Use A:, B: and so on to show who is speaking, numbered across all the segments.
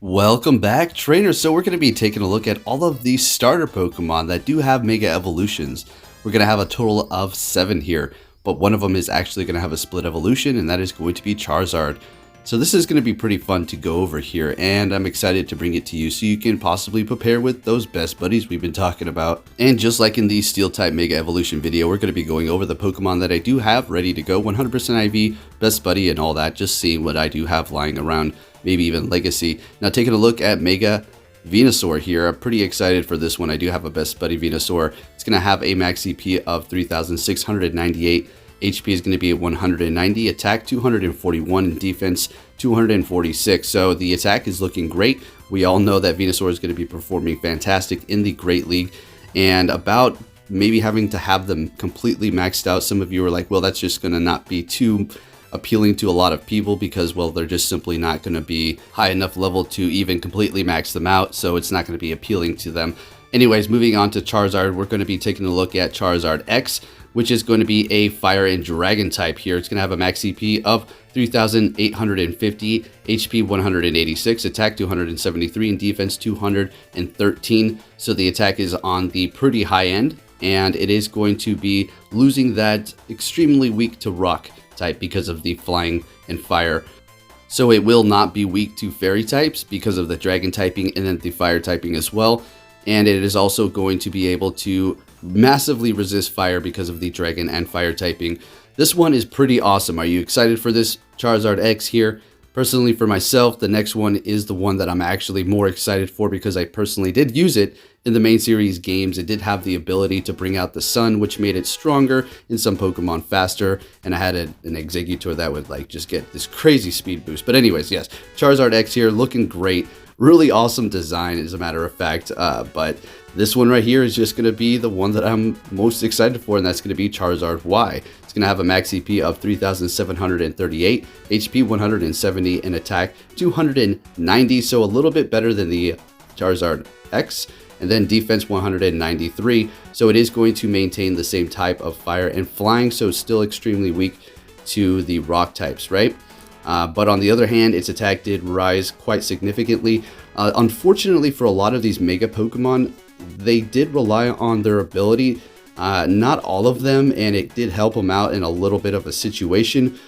A: Welcome back, trainers. So we're going to be taking a look at all of these starter Pokemon that do have Mega Evolutions. We're going to have a total of 7 here, but one of them is actually going to have a split evolution, and that is going to be Charizard. So this is going to be pretty fun to go over here, and I'm excited to bring it to you so you can possibly prepare with those best buddies we've been talking about. And just like in the Steel-type Mega Evolution video, we're going to be going over the Pokemon that I do have ready to go, 100% IV, best buddy, and all that, just seeing what I do have lying around, maybe even Legacy. Now taking a look at Mega Venusaur here, I'm pretty excited for this one. I do have a best buddy Venusaur. It's going to have a max CP of 3,698. HP is going to be at 190, attack 241, and defense 246. So the attack is looking great. We all know that Venusaur is going to be performing fantastic in the Great League, and about maybe having to have them completely maxed out. Some of you are like, well, that's just going to not be too appealing to a lot of people because, well, they're just simply not going to be high enough level to even completely max them out, so it's not going to be appealing to them. Anyways, moving on to Charizard, we're going to be taking a look at Charizard X, which is going to be a Fire and Dragon type here. It's going to have a max CP of 3,850, HP 186, attack 273, and defense 213. So the attack is on the pretty high end, and it is going to be losing that extremely weak to rock type because of the flying and fire. So it will not be weak to fairy types because of the dragon typing and then the fire typing as well. And it is also going to be able to massively resist fire because of the dragon and fire typing. This one is pretty awesome. Are you excited for this Charizard X here? Personally, for myself, the next one is the one that I'm actually more excited for because I personally did use it in the main series games. It did have the ability to bring out the sun, which made it stronger in some Pokemon faster, and I had an Exeggutor that would like just get this crazy speed boost. But anyways, yes, Charizard X here looking great. Really awesome design, as a matter of fact, but this one right here is just going to be the one that I'm most excited for, and that's going to be Charizard Y. It's going to have a max CP of 3,738, HP 170, and attack 290, so a little bit better than the Charizard X, and then defense 193, so it is going to maintain the same type of fire and flying, so it's still extremely weak to the rock types, right? But on the other hand, its attack did rise quite significantly. Unfortunately for a lot of these Mega Pokemon, they did rely on their ability. Not all of them, and it did help them out in a little bit of a situation.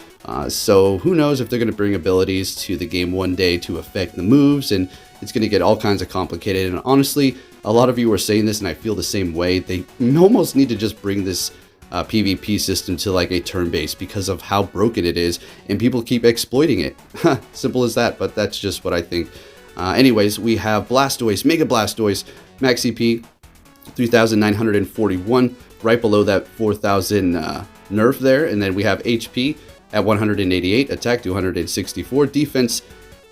A: So who knows if they're going to bring abilities to the game one day to affect the moves, and it's going to get all kinds of complicated. And honestly, a lot of you are saying this, and I feel the same way. They almost need to just bring this PvP system to like a turn-based because of how broken it is, and people keep exploiting it. Simple as that, but that's just what I think. Anyways, we have Blastoise, Mega Blastoise, max CP 3,941, right below that 4,000 nerf there, and then we have HP at 188, attack 264, defense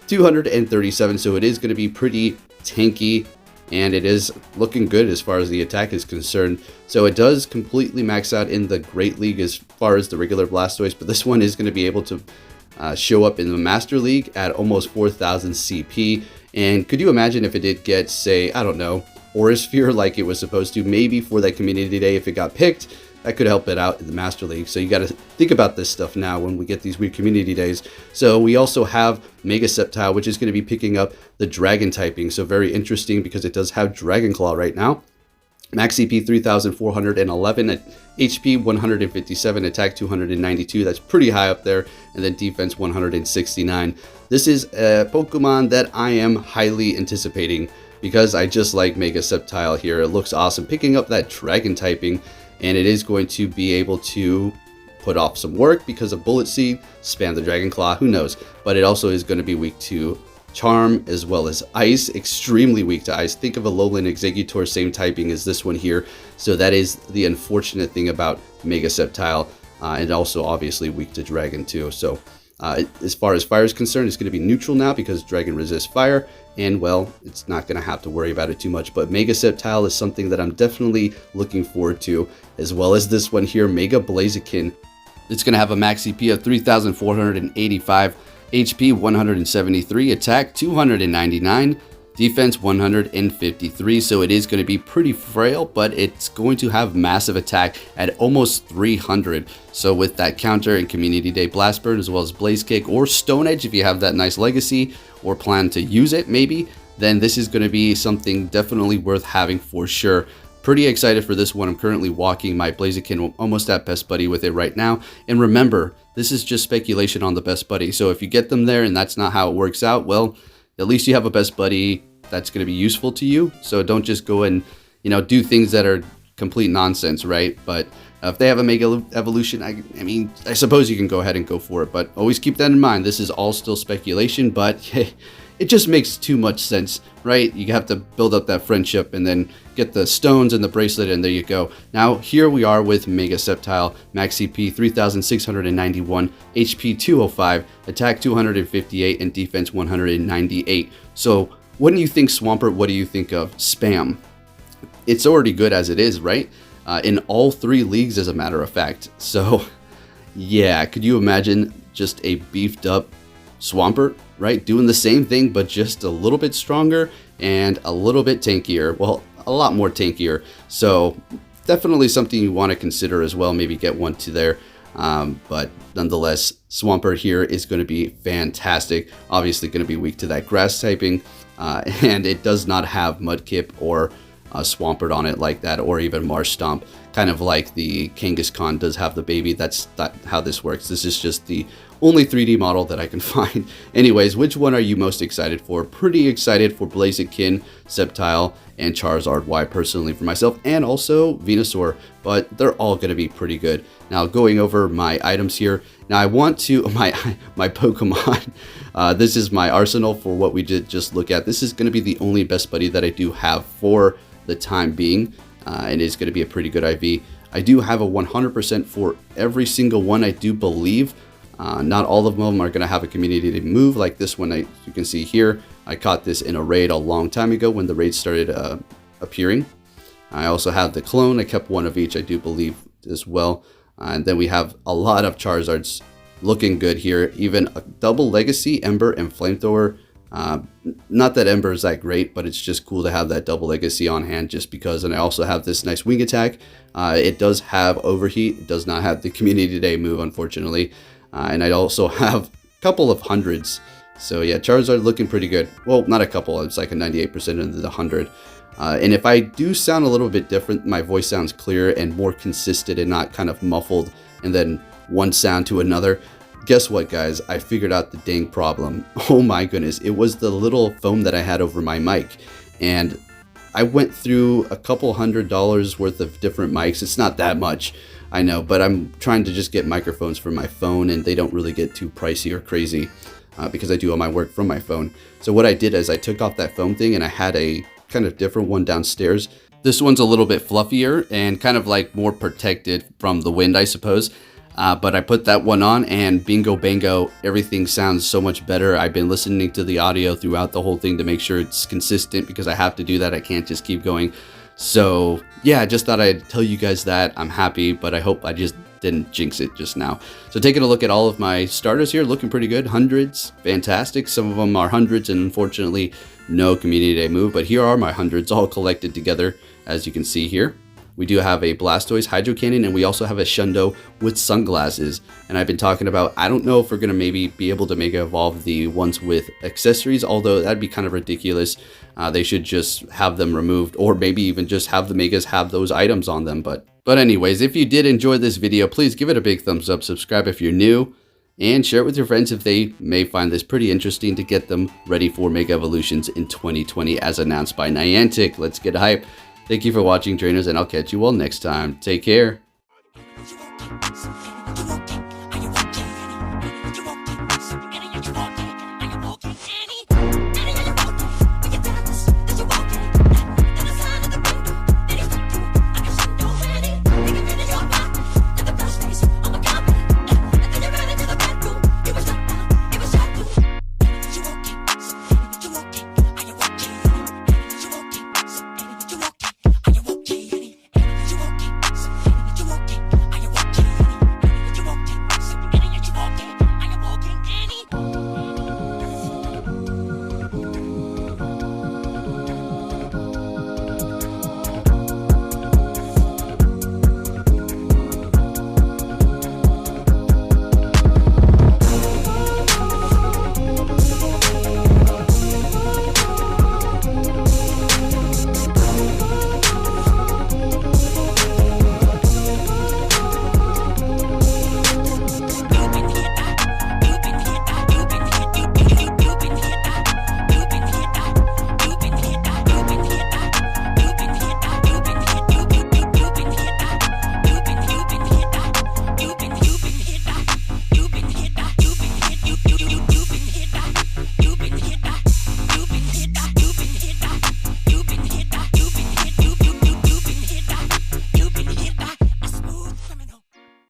A: 237, so it is going to be pretty tanky, and it is looking good as far as the attack is concerned. So it does completely max out in the Great League as far as the regular Blastoise, but this one is going to be able to show up in the Master League at almost 4,000 CP. And could you imagine if it did get, say, I don't know, Aurasphere like it was supposed to, maybe for that community day if it got picked, that could help it out in the Master League. So you got to think about this stuff now when we get these weird community days. So we also have Mega Sceptile, which is going to be picking up the Dragon typing. So very interesting because it does have Dragon Claw right now. Max CP 3,411, HP 157, attack 292. That's pretty high up there. And then defense 169. This is a Pokemon that I am highly anticipating because I just like Mega Sceptile here. It looks awesome. Picking up that Dragon typing, and it is going to be able to put off some work because of Bullet Seed, spam the Dragon Claw, who knows. But it also is going to be weak to Charm as well as Ice, extremely weak to Ice. Think of a Alolan Exeggutor, same typing as this one here. So that is the unfortunate thing about Mega Sceptile, and also obviously weak to Dragon too. So as far as fire is concerned, it's going to be neutral now because Dragon resists fire, and well, it's not going to have to worry about it too much. But Mega Sceptile is something that I'm definitely looking forward to, as well as this one here, Mega Blaziken. It's going to have a max CP of 3,485, HP 173, attack 299, Defense 153, so it is going to be pretty frail, but it's going to have massive attack at almost 300. So with that counter and Community Day Blast Burn, as well as Blaze Kick or Stone Edge, if you have that nice legacy or plan to use it maybe, then this is going to be something definitely worth having for sure. Pretty excited for this one. I'm currently walking my Blaziken almost at Best Buddy with it right now. And remember, this is just speculation on the Best Buddy. So if you get them there and that's not how it works out, well, at least you have a Best Buddy that's going to be useful to you. So don't just go and, do things that are complete nonsense, right? But if they have a Mega Evolution, I mean, I suppose you can go ahead and go for it. But always keep that in mind. This is all still speculation, but it just makes too much sense, right? You have to build up that friendship and then get the stones and the bracelet, and there you go. Now, here we are with Mega Sceptile, max CP 3,691, HP 205, attack 258, and defense 198. So, when you think Swampert, what do you think of? Spam. It's already good as it is, right? In all 3 leagues, as a matter of fact. So, yeah, could you imagine just a beefed up Swampert, right? Doing the same thing, but just a little bit stronger and a little bit tankier. Well, a lot more tankier. So definitely something you want to consider as well. Maybe get one to there. But nonetheless, Swampert here is going to be fantastic. Obviously going to be weak to that grass typing. And it does not have Mudkip or Swampert on it like that, or even Marsh Stomp. Kind of like the Kangaskhan does have the baby. That's not how this works. This is just the only 3D model that I can find. Anyways, which one are you most excited for? Pretty excited for Blaziken, Sceptile, and Charizard Y personally for myself, and also Venusaur, but they're all going to be pretty good. Now, going over my items here. Now, I want to, my Pokemon, this is my arsenal for what we did just look at. This is going to be the only Best Buddy that I do have for the time being, and it's going to be a pretty good IV. I do have a 100% for every single one, I do believe. Not all of them are going to have a community move like this one. You can see here, I caught this in a raid a long time ago when the raids started appearing. I also have the clone. I kept one of each, I do believe, as well. And then we have a lot of Charizards looking good here. Even a double Legacy, Ember, and Flamethrower. Not that Ember is that great, but it's just cool to have that double Legacy on hand just because. And I also have this nice Wing Attack. It does have Overheat. It does not have the Community Day move, unfortunately. And I also have a couple of hundreds. So yeah, Charizard looking pretty good. Well, not a couple. It's like a 98% into the 100. And if I do sound a little bit different, my voice sounds clearer and more consistent and not kind of muffled and then one sound to another. Guess what, guys? I figured out the dang problem. Oh my goodness. It was the little foam that I had over my mic. And I went through a couple $100 worth of different mics. It's not that much, I know, but I'm trying to just get microphones for my phone, and they don't really get too pricey or crazy because I do all my work from my phone. So what I did is I took off that foam thing and I had a kind of different one downstairs. This one's a little bit fluffier and kind of like more protected from the wind, I suppose. But I put that one on and bingo bango, everything sounds so much better. I've been listening to the audio throughout the whole thing to make sure it's consistent because I have to do that. I can't just keep going. So yeah, I just thought I'd tell you guys that. I'm happy, but I hope I just didn't jinx it just now. So taking a look at all of my starters here, looking pretty good. Hundreds, fantastic. Some of them are hundreds and unfortunately no Community Day move, but here are my hundreds all collected together, as you can see here. We do have a Blastoise Hydro Cannon, and we also have a Shundo with sunglasses. And I've been talking about, I don't know if we're going to maybe be able to Mega Evolve the ones with accessories, although that'd be kind of ridiculous. They should just have them removed, or maybe even just have the Megas have those items on them. But anyways, if you did enjoy this video, please give it a big thumbs up, subscribe if you're new, and share it with your friends if they may find this pretty interesting to get them ready for Mega Evolutions in 2020 as announced by Niantic. Let's get hype. Thank you for watching, trainers, and I'll catch you all next time. Take care.